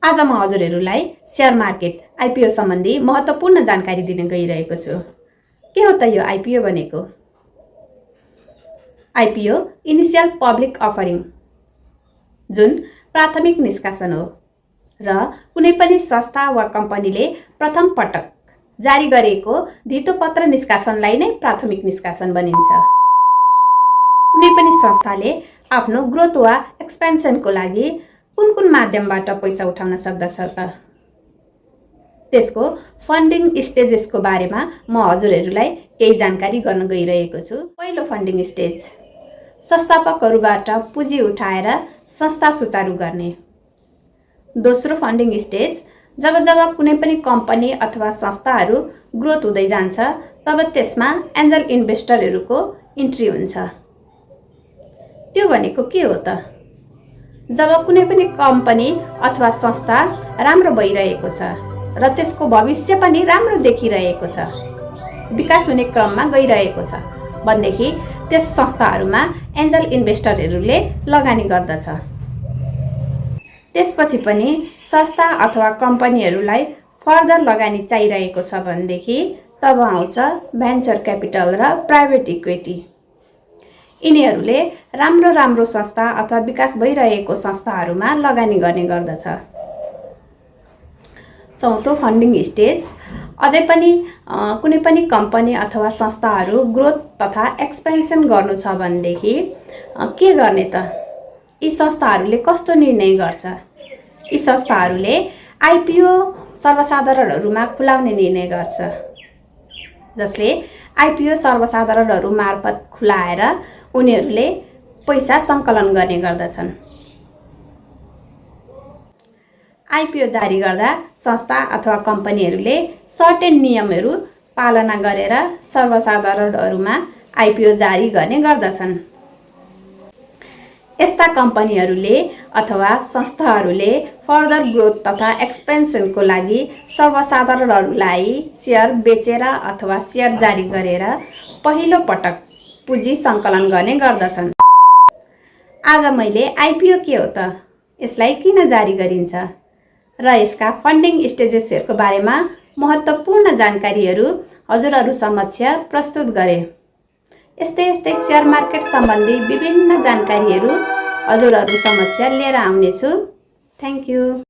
आज म हजुरहरूलाई शेयर मार्केट आइपिओ सम्बन्धी महत्त्वपूर्ण जानकारी दिन गइरहेको छु। के हो त यो आइपिओ भनेको? आइपिओ इनिशियल पब्लिक अफरिङ जुन प्राथमिक निष्कासन हो र कुनै पनि संस्था वा कम्पनीले प्रथम पटक जारी गरेको धितोपत्र निष्कासनलाई नै प्राथमिक निष्कासन भनिन्छ। कुनै पनि संस्थाले आफ्नो ग्रोथ वा एक्सपेन्सनको लागि कुन माध्यमबाट पैसा उठाउन सक्दछ त? त्यसको फन्डिङ स्टेजेसको बारेमा म हजुरहरूलाई केही जानकारी गर्न गइरहेको छु। पहिलो फन्डिङ स्टेज संस्थापकहरूबाट पुँजी उठाएर संस्था सुचारू गर्ने। दोस्रो फन्डिङ स्टेज जब कुनै पनि कम्पनी अथवा संस्थाहरू ग्रोथ हुँदै जान्छ तब त्यसमा एन्जल इन्भेस्टरहरूको इन्ट्री हुन्छ। त्यो भनेको के हो त? जब कुनै पनि कम्पनी अथवा संस्था राम्रो भइरहेको छ र त्यसको भविष्य पनि राम्रो देखिरहेको छ, विकास हुने क्रममा गइरहेको छ भनेदेखि त्यस संस्थाहरूमा एन्जल इन्भेस्टरहरूले लगानी गर्दछ। त्यसपछि पनि संस्था अथवा कम्पनीहरूलाई फर्दर लगानी चाहिरहेको छ भनेदेखि तब आउँछ भेन्चर क्यापिटल र प्राइभेट इक्विटी। यिनीहरूले राम्रो संस्था अथवा विकास भइरहेको संस्थाहरूमा लगानी गर्ने गर्दछ। चौथो फन्डिङ स्टेज अझै पनि कुनै पनि कम्पनी अथवा संस्थाहरू ग्रोथ तथा एक्सपेन्सन गर्नु छ भनेदेखि के गर्ने त? यी संस्थाहरूले कस्तो निर्णय गर्छ? यी संस्थाहरूले आइपिओ सर्वसाधारणहरूमा खुलाउने निर्णय गर्छ, जसले आइपिओ सर्वसाधारणहरू मार्फत खुलाएर उनीहरूले पैसा सङ्कलन गर्ने गर्दछन्। आइपिओ जारी गर्दा संस्था अथवा कम्पनीहरूले सर्टेन नियमहरू पालना गरेर सर्वसाधारणहरूमा आइपिओ जारी गर्ने गर्दछन्। यस्ता कम्पनीहरूले अथवा संस्थाहरूले फर्दर ग्रोथ तथा एक्सपेन्सनको लागि सर्वसाधारणहरूलाई सेयर बेचेर अथवा सेयर जारी गरेर पहिलो पटक पुँजी सङ्कलन गर्ने गर्दछन्। आज मैले आइपिओ के हो त, यसलाई किन जारी गरिन्छ र यसका फन्डिङ स्टेजेसहरूको बारेमा महत्त्वपूर्ण जानकारीहरू हजुरहरू समक्ष प्रस्तुत गरे। यस्तै सेयर मार्केट सम्बन्धी विभिन्न जानकारीहरू हजुरहरू समक्ष लिएर आउनेछु। Thank you.